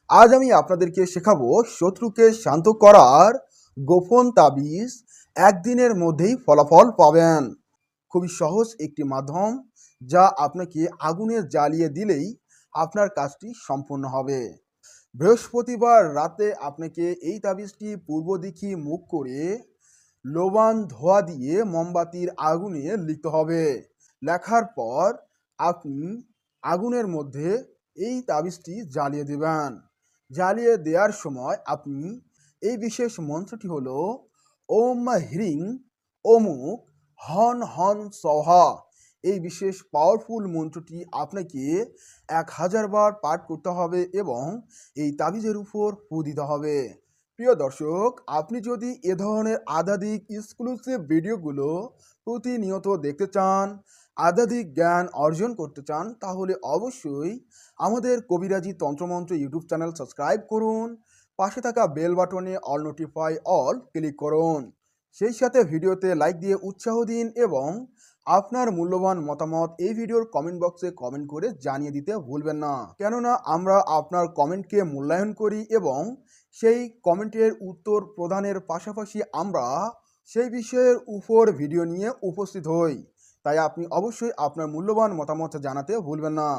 আজ আমি আপনাদেরকে শেখাবো শত্রুকে শান্ত করার গোপন তাবিজ। একদিনের মধ্যেই ফলাফল পাবেন। খুবই সহজ একটি মাধ্যম, যা আপনাকে আগুনে জ্বালিয়ে দিলেই আপনার কাজটি সম্পূর্ণ হবে। বৃহস্পতিবার রাতে আপনাকে এই তাবিজটি পূর্ব দিকে মুখ করে লোবান ধোয়া দিয়ে মোমবাতির আগুনে লিখতে হবে। লেখার পর আপনি আগুনের মধ্যে এই তাবিজটি জ্বালিয়ে দেবেন। জ্বালিয়ে দেওয়ার সময় আপনি এই বিশেষ মন্ত্রটি হলো ওম হ্রিং অমুক হন হন সহা। এই বিশেষ পাওয়ারফুল মন্ত্রটি আপনাকে 1000 বার পাঠ করতে হবে এবং এই তাবিজের উপর ফু দিতে হবে। প্রিয় দর্শক, আপনি যদি এ ধরনের আধ্যাত্মিক এক্সক্লুসিভ ভিডিওগুলো প্রতিনিয়ত দেখতে চান, আধ্যাত্মিক জ্ঞান অর্জন করতে চান, তাহলে অবশ্যই আমাদের কবিরাজি তন্ত্রমন্ত্র ইউটিউব চ্যানেল সাবস্ক্রাইব করুন। পাশে থাকা বেল বাটনে অল নোটিফাই অল ক্লিক করুন। সেই সাথে ভিডিওতে লাইক দিয়ে উৎসাহ দিন এবং আপনার মূল্যবান মতামত এই ভিডিওর কমেন্ট বক্সে কমেন্ট করে জানিয়ে দিতে ভুলবেন না, কেননা আমরা আপনার কমেন্টকে মূল্যায়ন করি এবং সেই কমেন্টের উত্তর প্রদানের পাশাপাশি আমরা সেই বিষয়ের উপর ভিডিও নিয়ে উপস্থিত হই। তাই আপনি অবশ্যই আপনার মূল্যবান মতামত জানাতে ভুলবেন না।